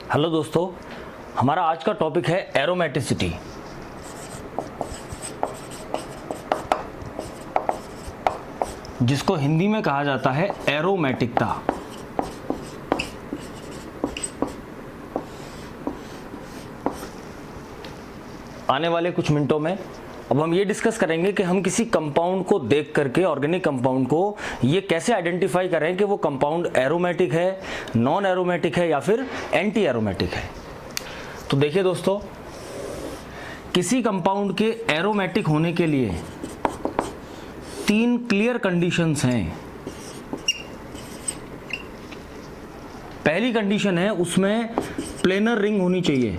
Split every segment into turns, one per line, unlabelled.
Hello दोस्तों, हमारा आज का टॉपिक है एरोमेटिसिटी। जिसको हिंदी में कहा जाता है एरोमेटिकता। आने वाले कुछ मिनटों में अब हम ये डिस्कस करेंगे कि हम किसी कंपाउंड को देख करके, ऑर्गेनिक कंपाउंड को, ये कैसे आइडेंटिफाई करें कि वो कंपाउंड एरोमेटिक है, नॉन एरोमेटिक है या फिर एंटी एरोमेटिक है। तो देखिए दोस्तों, किसी कंपाउंड के एरोमेटिक होने के लिए 3 क्लियर कंडीशंस हैं। पहली कंडीशन है, उसमें प्लेनर रिंग होनी चाहिए।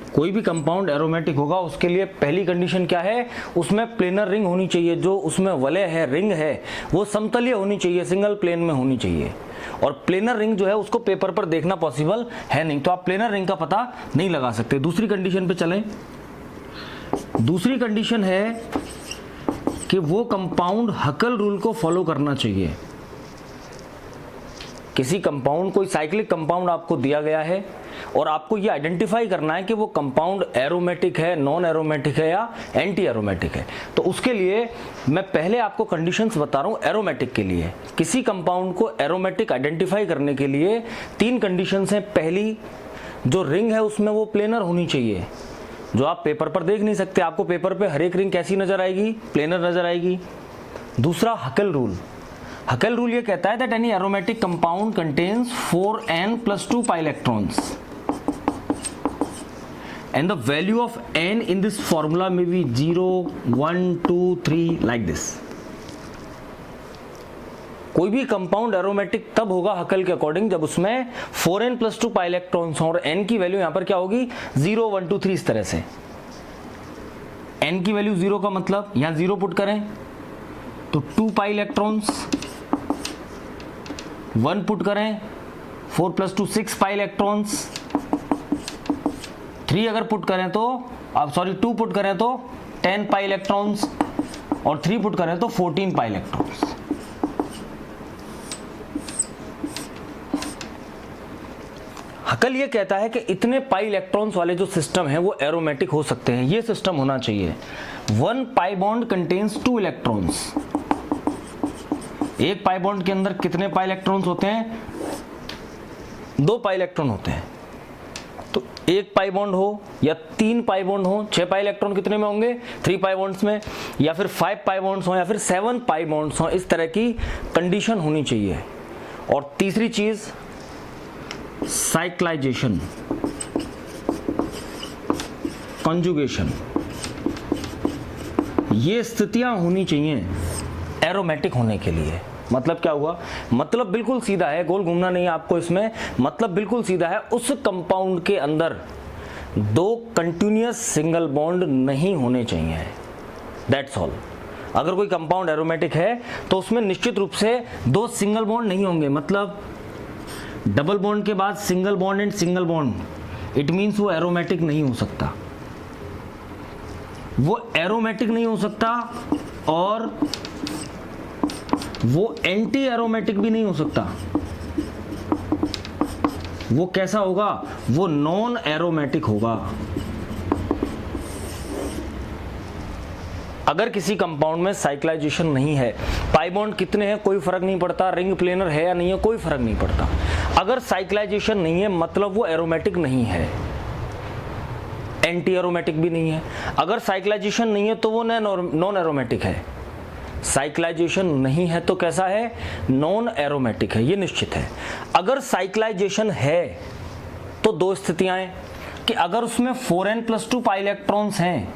कोई भी कंपाउंड एरोमेटिक होगा उसके लिए पहली कंडीशन क्या है, उसमें प्लेनर रिंग होनी चाहिए। जो उसमें वलय है, रिंग है, वो समतलीय होनी चाहिए, सिंगल प्लेन में होनी चाहिए। और प्लेनर रिंग जो है उसको पेपर पर देखना पॉसिबल है नहीं, तो आप प्लेनर रिंग का पता नहीं लगा सकते। दूसरी कंडीशन पे चलें। दूसरी कंडीशन है कि वो कंपाउंड हकल रूल को फॉलो करना चाहिए। किसी कंपाउंड, कोई साइक्लिक कंपाउंड आपको दिया गया है और आपको ये आइडेंटिफाई करना है कि वो कंपाउंड एरोमेटिक है, नॉन एरोमेटिक है या एंटी एरोमेटिक है। तो उसके लिए मैं पहले आपको कंडीशंस बता रहा हूँ एरोमेटिक के लिए। किसी कंपाउंड को एरोमेटिक आइडेंटिफाई करने के लिए 3 कंडीशंस हैं। पहली, जो रिंग है उसमें वो प्लेनर होनी चाहिए, जो आप पेपर पर देख नहीं सकते। आपको पेपर पर हर एक रिंग कैसी नजर आएगी, प्लेनर नजर आएगी। दूसरा, हकल रूल। हकल रूल ये कहता है that any aromatic compound contains 4n+2 pi electrons and the value of n in this formula may be 0, 1, 2, 3 like this. कोई भी कंपाउंड एरोमेटिक तब होगा हकल के अकॉर्डिंग जब उसमें 4n+2 pi electrons हो और n की वैल्यू यहां पर क्या होगी, 0, 1, 2, 3 इस तरह से। n की वैल्यू 0 का मतलब यहां 0 पुट करें तो 2 pi electrons, 1 पुट करें 4+2 6 pi electrons, 3 अगर पुट करें तो 2 पुट करें तो 10 pi electrons और 3 पुट करें तो 14 pi electrons। हकल ये कहता है कि इतने पाई इलेक्ट्रॉन्स वाले जो सिस्टम है वो एरोमेटिक हो सकते हैं। ये सिस्टम होना चाहिए। 1 pi बॉन्ड कंटेन्स 2 इलेक्ट्रॉन्स। एक पाई बॉन्ड के अंदर कितने पाई इलेक्ट्रॉन्स होते हैं, 2 पाई इलेक्ट्रॉन होते हैं। तो एक पाई बॉन्ड हो या 3 पाई बॉन्ड हो, 6 पाई इलेक्ट्रॉन कितने में होंगे, 3 पाई बॉन्ड्स में, या फिर 5 पाई बॉन्ड्स हो या फिर 7 पाई बॉन्ड्स हो। इस तरह की कंडीशन होनी चाहिए। और तीसरी चीज, साइक्लाइजेशन, कॉन्जुगेशन, ये स्थितियां होनी चाहिए एरोमेटिक होने के लिए। मतलब क्या हुआ, मतलब बिल्कुल सीधा है, गोल घूमना नहीं है आपको इसमें। मतलब बिल्कुल सीधा है, उस कंपाउंड के अंदर 2 कंटिन्यूअस सिंगल बॉन्ड नहीं होने चाहिए। That's all. अगर कोई कंपाउंड एरोमेटिक है तो उसमें निश्चित रूप से 2 सिंगल बॉन्ड नहीं होंगे। मतलब डबल बॉन्ड के बाद single bond and single bond, it means वो एरोमेटिक नहीं हो सकता। वो एरोमेटिक नहीं हो सकता और वो एंटी एरोमेटिक भी नहीं हो सकता। वो कैसा होगा, वो नॉन एरोमेटिक होगा। अगर किसी कंपाउंड में साइक्लाइजेशन नहीं है, पाई बॉन्ड कितने हैं कोई फर्क नहीं पड़ता, रिंग प्लेनर है या नहीं है कोई फर्क नहीं पड़ता। अगर साइक्लाइजेशन नहीं है मतलब वो एरोमेटिक नहीं है, एंटी एरोमेटिक भी नहीं है। अगर साइक्लाइजेशन नहीं है तो वो नॉन एरोमेटिक है। साइक्लाइजेशन नहीं है तो कैसा है, नॉन एरोमेटिक है, ये निश्चित है। अगर साइक्लाइजेशन है तो 2 स्थितियां हैं कि अगर उसमें 4n+2 pi इलेक्ट्रॉन्स हैं,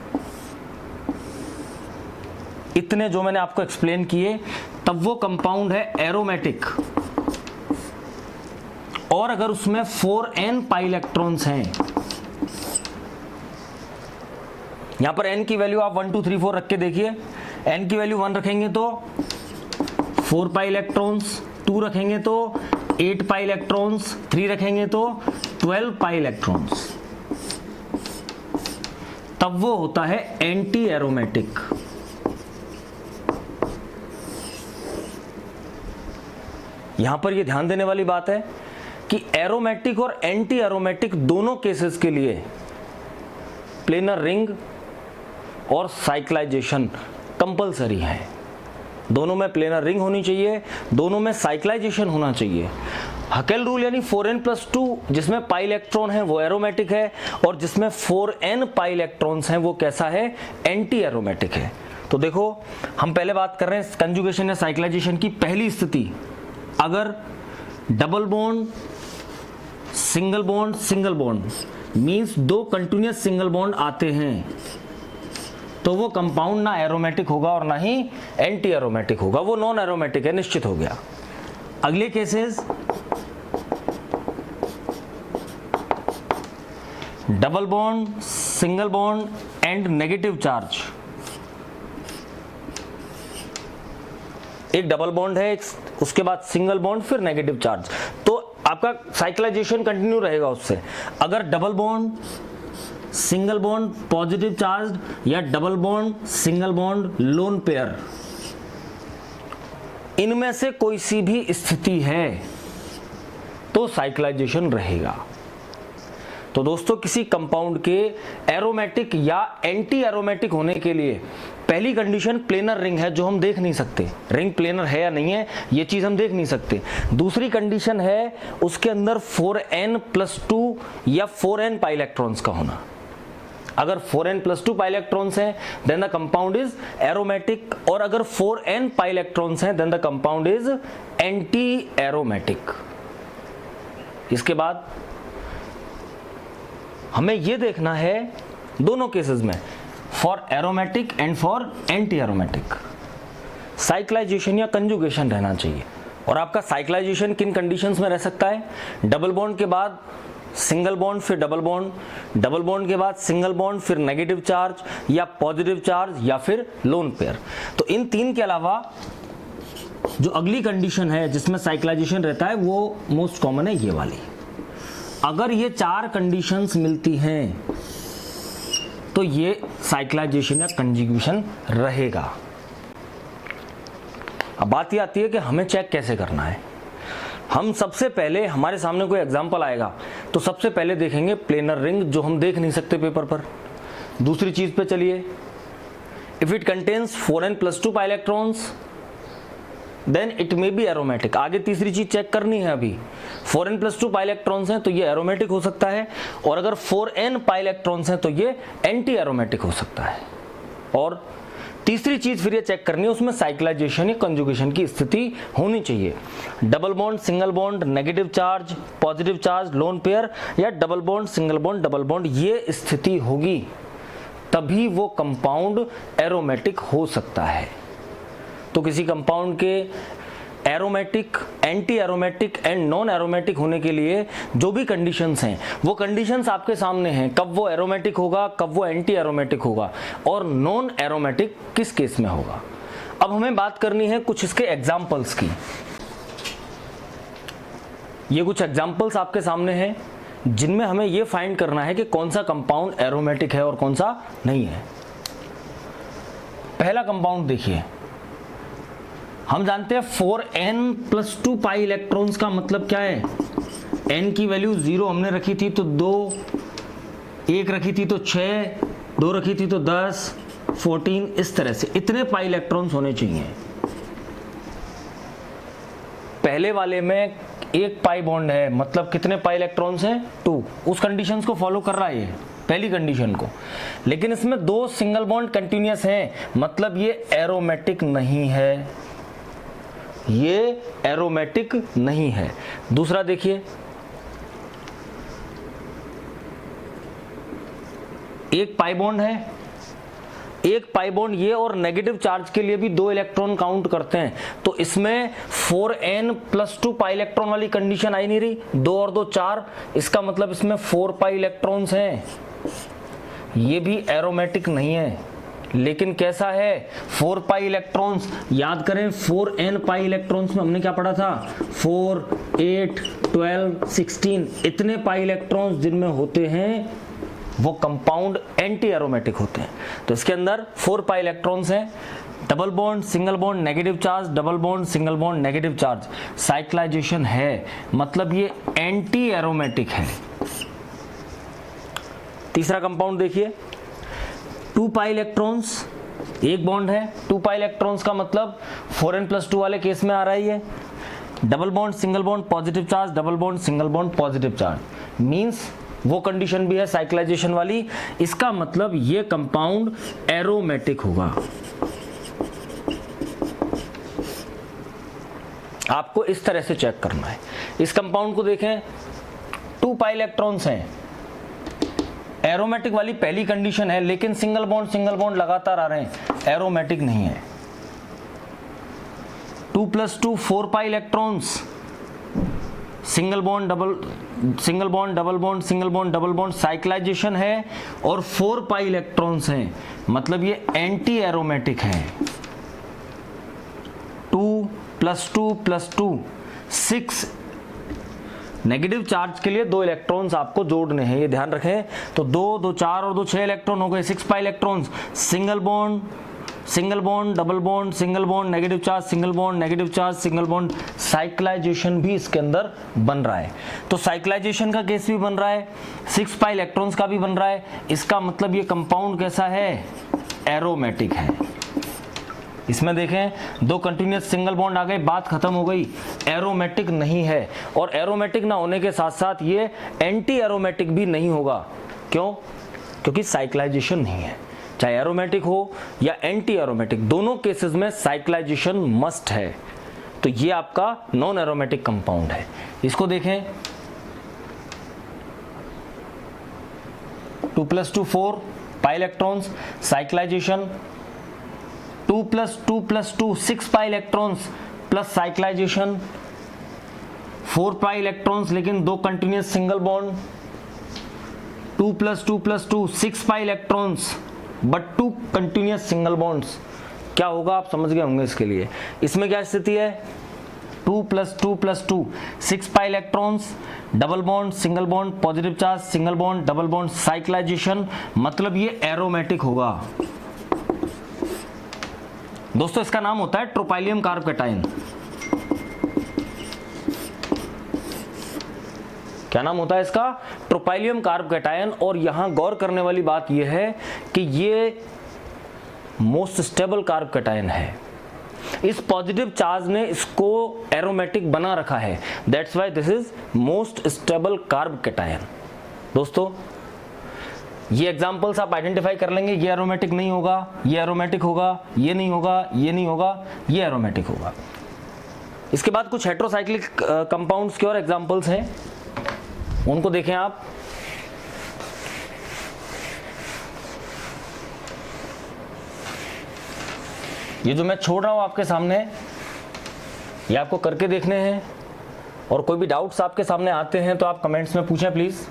इतने जो मैंने आपको एक्सप्लेन किए, तब वो कंपाउंड है एरोमेटिक। और अगर उसमें 4n pi इलेक्ट्रॉन्स हैं, यहां पर n की वैल्यू आप 1, 2, 3, 4 रख के देखिए। n की वैल्यू 1 रखेंगे तो 4 पाई इलेक्ट्रॉन्स, 2 रखेंगे तो 8 पाई इलेक्ट्रॉन्स, 3 रखेंगे तो 12 पाई इलेक्ट्रॉन्स। तब वो होता है एंटी एरोमेटिक। यहां पर ये ध्यान देने वाली बात है कि एरोमेटिक और एंटी एरोमेटिक दोनों केसेस के लिए प्लेनर रिंग और साइक्लाइजेशन कंपलसरी है। दोनों में प्लेनर रिंग होनी चाहिए, दोनों में साइक्लाइजेशन होना चाहिए। हकेल रूल यानी 4n+2 जिसमें पाई इलेक्ट्रॉन है वो एरोमेटिक है, और जिसमें 4n पाई इलेक्ट्रॉन्स हैं वो कैसा है, एंटी एरोमेटिक है। तो देखो हम पहले बात कर रहे हैं कंजुगेशन या साइक्लाइजेशन की। पहली स्थिति, अगर double bond single bond means दो कंटिन्यूअस सिंगल बॉन्ड आते हैं तो वो कंपाउंड ना एरोमेटिक होगा और ना ही एंटी एरोमेटिक होगा, वो नॉन एरोमेटिक है, निश्चित हो गया। अगले cases, double bond single bond and negative charge. एक डबल बॉन्ड है, उसके बाद सिंगल बॉन्ड, फिर नेगेटिव चार्ज, तो आपका साइक्लाइजेशन कंटिन्यू रहेगा उससे। अगर double bond single bond positive charge या double bond single bond lone pair, इनमें से कोई सी भी स्थिति है तो साइक्लाइजेशन रहेगा। तो दोस्तों किसी कंपाउंड के एरोमेटिक या एंटी एरोमेटिक होने के लिए पहली कंडीशन प्लेनर रिंग है, जो हम देख नहीं सकते, रिंग प्लेनर है या नहीं है ये चीज हम देख नहीं सकते। दूसरी कंडीशन है उसके अंदर 4n+2 या 4n पाई इलेक्ट्रॉन्स का होना। अगर 4n+2 पाई इलेक्ट्रॉन्स हैं then the compound is aromatic, और अगर 4n पाई इलेक्ट्रॉन्स हैं then the compound is anti aromatic. इसके बाद हमें यह देखना है दोनों केसेस में, for aromatic and for anti aromatic, cyclization या कंजुगेशन रहना चाहिए। और आपका साइक्लाइजेशन किन कंडीशंस में रह सकता है, डबल बॉन्ड के बाद सिंगल बॉन्ड फिर डबल बॉन्ड, डबल बॉन्ड के बाद सिंगल बॉन्ड फिर नेगेटिव चार्ज या पॉजिटिव चार्ज या फिर लोन पेयर। तो इन तीन के अलावा जो अगली कंडीशन है जिसमें साइक्लाइजेशन रहता है वो मोस्ट कॉमन है ये वाली। अगर ये चार कंडीशंस मिलती हैं तो ये साइक्लाइजेशन या कंजुगेशन रहेगा। अब बात ये आती है कि हमें चेक कैसे करना है। हम सबसे पहले, हमारे सामने कोई एग्जांपल आएगा तो सबसे पहले देखेंगे प्लेनर रिंग, जो हम देख नहीं सकते पेपर पर। दूसरी चीज पे चलिए, if it contains 4n+2 pi electrons then it may be aromatic. आगे तीसरी चीज चेक करनी है, अभी 4n+2 पाई इलेक्ट्रॉन्स हैं तो ये एरोमेटिक हो सकता है, और अगर 4n पाई इलेक्ट्रॉन्स हैं तो ये एंटी एरोमेटिक हो सकता है। और तीसरी चीज फिर ये चेक करनी है, उसमें साइक्लाइजेशन या कंजुगेशन की स्थिति होनी चाहिए। Double bond single bond negative charge positive charge lone pair, या double bond single bond double bond, ये स्थिति होगी तभी वो कंपाउंड एरोमेटिक हो सकता है। तो किसी कंपाउंड के aromatic, anti aromatic and non aromatic होने के लिए जो भी कंडीशंस हैं वो कंडीशंस आपके सामने हैं, कब वो एरोमेटिक होगा, कब वो एंटी एरोमेटिक होगा, और नॉन एरोमेटिक किस केस में होगा। अब हमें बात करनी है कुछ इसके एग्जाम्पल्स की। ये कुछ एग्जाम्पल्स आपके सामने हैं जिनमें हमें ये फाइंड करना है कि कौन सा कंपाउंड एरोमेटिक है और कौन सा नहीं है। पहला कंपाउंड देखिए, हम जानते हैं 4n+2 पाई इलेक्ट्रॉन्स का मतलब क्या है, n की वैल्यू 0 हमने रखी थी तो 2, 1 रखी थी तो 6, 2 रखी थी तो 10, 14, इस तरह से इतने पाई इलेक्ट्रॉन्स होने चाहिए। पहले वाले में एक पाई बॉन्ड है, मतलब कितने पाई इलेक्ट्रॉन्स हैं, 2। उस कंडीशंस को फॉलो कर रहा है ये पहली कंडीशन को। लेकिन इसमें 2 सिंगल बॉन्ड कंटिन्यूअस हैं, मतलब ये एरोमेटिक नहीं है, ये एरोमेटिक नहीं है। दूसरा देखिए, एक पाई बॉन्ड है, एक पाई बॉन्ड ये, और नेगेटिव चार्ज के लिए भी 2 इलेक्ट्रॉन काउंट करते हैं, तो इसमें 4n+2 पाई इलेक्ट्रॉन वाली कंडीशन आई नहीं रही, 2 और 2 4, इसका मतलब इसमें 4 पाई इलेक्ट्रॉन्स हैं, ये भी एरोमेटिक नहीं है। लेकिन कैसा है, 4 पाई इलेक्ट्रॉन्स, याद करें 4n पाई इलेक्ट्रॉन्स में हमने क्या पढ़ा था, 4, 8, 12, 16, इतने पाई इलेक्ट्रॉन्स जिनमें होते हैं वो कंपाउंड एंटी एरोमेटिक होते हैं। तो इसके अंदर 4 पाई इलेक्ट्रॉन्स हैं, double bond single bond negative charge, double bond single bond negative charge, cyclisation है, मतलब ये एंटी एरोमेटिक है। तीसरा कंपाउंड देखिए, 2 पाई इलेक्ट्रॉन्स, एक बॉन्ड है, 2 पाई इलेक्ट्रॉन्स का मतलब 4n+2 वाले केस में आ रहा है ये। Double bond single bond positive charge, double bond single bond positive charge, means वो कंडीशन भी है साइक्लाइजेशन वाली। इसका मतलब ये कंपाउंड एरोमेटिक होगा। आपको इस तरह से चेक करना है। इस कंपाउंड को देखें, 2 पाई इलेक्ट्रॉन्स हैं, एरोमेटिक वाली पहली कंडीशन है, लेकिन सिंगल बॉन्ड लगातार आ रहे हैं, एरोमेटिक नहीं है। 2+2 4 pi electrons, single bond double bond single bond double bond, cyclisation है, और 4 पाई इलेक्ट्रॉन्स हैं, मतलब ये एंटी एरोमेटिक है। 2+2+2 6 नेगेटिव चार्ज के लिए 2 इलेक्ट्रॉन्स आपको जोड़ने हैं, ये ध्यान रखें। तो 2 2 4 और 2 6 इलेक्ट्रॉन हो गए, 6 pi electrons, single bond double bond single bond negative charge, single bond negative charge, single bond, cyclisation भी इसके अंदर बन रहा है। तो साइक्लाइजेशन का केस भी बन रहा है, 6 पाई इलेक्ट्रॉन्स का भी बन रहा है। इसका मतलब ये कंपाउंड कैसा है, एरोमेटिक है। इसमें देखें 2 कंटिन्यूअस सिंगल बॉन्ड आ गए, बात खत्म हो गई, एरोमेटिक नहीं है। और एरोमेटिक ना होने के साथ साथ ये एंटी एरोमेटिक भी नहीं होगा। क्यों? क्योंकि साइक्लाइजेशन नहीं है। चाहे एरोमेटिक हो या एंटी एरोमेटिक, दोनों केसेस में साइक्लाइजेशन मस्ट है। तो ये आपका नॉन एरोमेटिक कंपाउंड है। इसको देखें, 2+2 4 pi electrons, cyclisation, 2+2+2 6 pi electrons plus cyclisation, 4 pi electrons लेकिन 2 continuous single bond, 2+2+2 6 pi electrons but 2 continuous single bonds. क्या होगा आप समझ गए होंगे इसके लिए। इसमें क्या स्थिति है, 2+2+2 6 pi electrons, double bond single bond positive charge, single bond double bond, cyclisation, मतलब ये एरोमेटिक होगा। दोस्तों इसका नाम होता है ट्रोपाइलियम कार्ब कैटायन। क्या नाम होता है इसका, ट्रोपाइलियम कार्ब कैटायन। और यहां गौर करने वाली बात यह है कि ये मोस्ट स्टेबल कार्ब कैटायन है। इस पॉजिटिव चार्ज ने इसको एरोमेटिक बना रखा है, that's why this is most stable carb cation. दोस्तों ये एग्जांपल्स आप आइडेंटिफाई कर लेंगे, ये एरोमेटिक नहीं होगा, ये एरोमेटिक होगा, ये नहीं होगा, ये नहीं होगा, ये एरोमेटिक होगा। इसके बाद कुछ हेटेरोसाइक्लिक कंपाउंड्स के और एग्जांपल्स हैं, उनको देखें आप। ये जो मैं छोड़ रहा हूं आपके सामने, ये आपको करके देखने हैं, और कोई भी डाउट्स आपके सामने आते हैं तो आप कमेंट्स में पूछें प्लीज।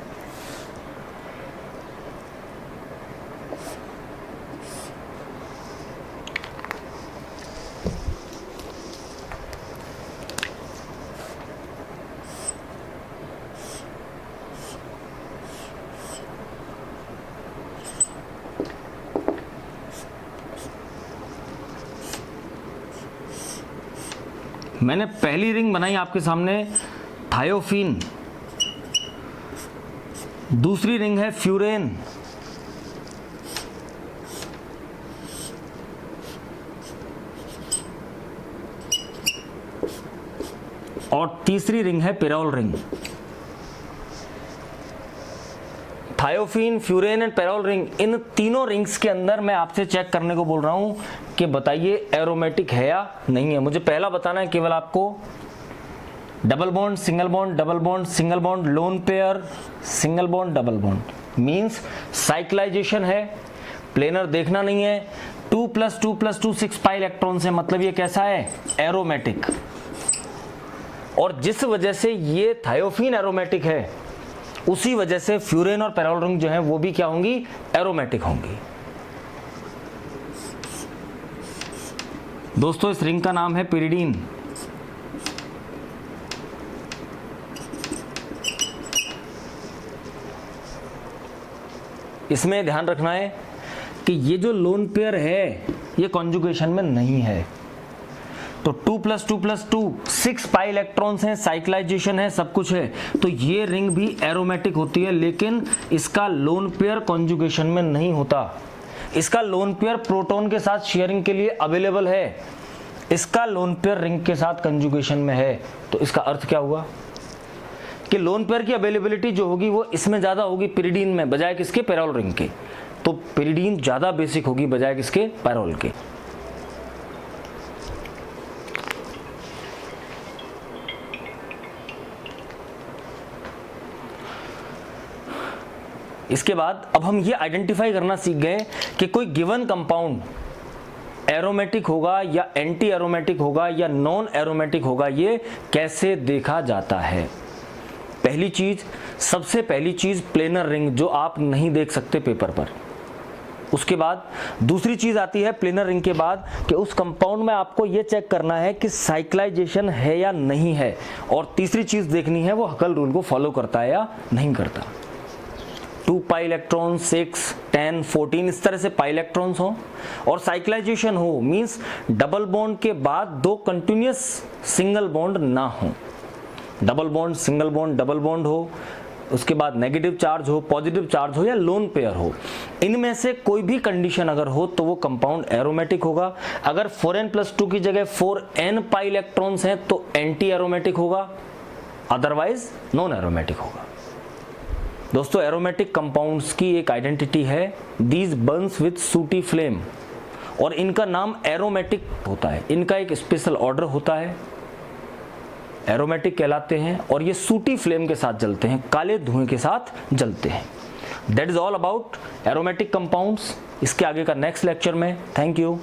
मैंने पहली रिंग बनाई आपके सामने थायोफीन, दूसरी रिंग है फ्यूरेन, और तीसरी रिंग है pyrrole ring. Thiophene, furan and pyrrole ring, इन तीनों रिंग्स के अंदर मैं आपसे चेक करने को बोल रहा हूं कि बताइए एरोमेटिक है या नहीं है। मुझे पहला बताना है केवल आपको, double bond single bond double bond single bond, lone pair single bond double bond, means cyclisation है, प्लेनर देखना नहीं है, 2+2+2 6 पाई इलेक्ट्रॉन से, मतलब ये कैसा है, एरोमेटिक। और जिस वजह से ये थायोफीन एरोमेटिक है, उसी वजह से फ्यूरेन और पेरोल रिंग जो है वो भी क्या होंगी, एरोमेटिक होंगी। दोस्तों इस रिंग का नाम है पिरिडीन। इसमें ध्यान रखना है कि ये जो लोन पेयर है ये कॉन्जुगेशन में नहीं है। तो 2 + 2 + 2 6 पाई इलेक्ट्रॉन्स हैं, साइक्लाइजेशन है, सब कुछ है। तो ये रिंग भी एरोमेटिक होती है, लेकिन इसका लोन पेयर कॉन्जुगेशन में नहीं होता। इसका लोन पेयर प्रोटॉन के साथ शेयरिंग के लिए अवेलेबल है, इसका लोन पेयर रिंग के साथ कंजुगेशन में है। तो इसका अर्थ क्या हुआ कि लोन पेयर की अवेलेबिलिटी जो होगी वो इसमें ज़्यादा होगी पिरिडीन में बजाय किसके, पैरोल रिंग के। तो पिरिडीन ज़्यादा बेसिक होगी बजाय किसके, पैरोल के। इसके बाद अब हम ये आइडेंटिफाई करना सीख गए कि कोई गिवन कंपाउंड एरोमेटिक होगा या एंटी एरोमेटिक होगा या नॉन एरोमेटिक होगा, ये कैसे देखा जाता है। पहली चीज, सबसे पहली चीज प्लेनर रिंग, जो आप नहीं देख सकते पेपर पर। उसके बाद दूसरी चीज आती है प्लेनर रिंग के बाद कि उस कंपाउंड में आपको ये चेक करना है कि साइक्लाइजेशन है या नहीं है। और तीसरी चीज देखनी है वो हकल रूल को फॉलो करता है या नहीं करता। 2 पाई इलेक्ट्रॉन, 6, 10, 14 इस तरह से पाई इलेक्ट्रॉन्स हो और साइक्लाइजेशन हो, मींस डबल बॉन्ड के बाद 2 कंटिन्यूअस सिंगल बॉन्ड ना हो। Double bond, single bond, double bond हो, उसके बाद नेगेटिव चार्ज हो, पॉजिटिव चार्ज हो या लोन पेयर हो, इनमें से कोई भी कंडीशन अगर हो तो वो कंपाउंड एरोमेटिक होगा। अगर 4n + 2 की जगह 4n पाई इलेक्ट्रॉन्स हैं तो एंटी एरोमेटिक होगा, अदरवाइज नॉन एरोमेटिक होगा। दोस्तों, एरोमेटिक कंपाउंड्स की एक आइडेंटिटी है, दीज बर्न्स विद सूटी फ्लेम, और इनका नाम एरोमेटिक होता है। इनका एक स्पेशल ऑर्डर होता है, एरोमेटिक कहलाते हैं, और ये सूटी फ्लेम के साथ जलते हैं, काले धुएं के साथ जलते हैं। That is all about aromatic compounds. इसके आगे का नेक्स्ट लेक्चर में। Thank you.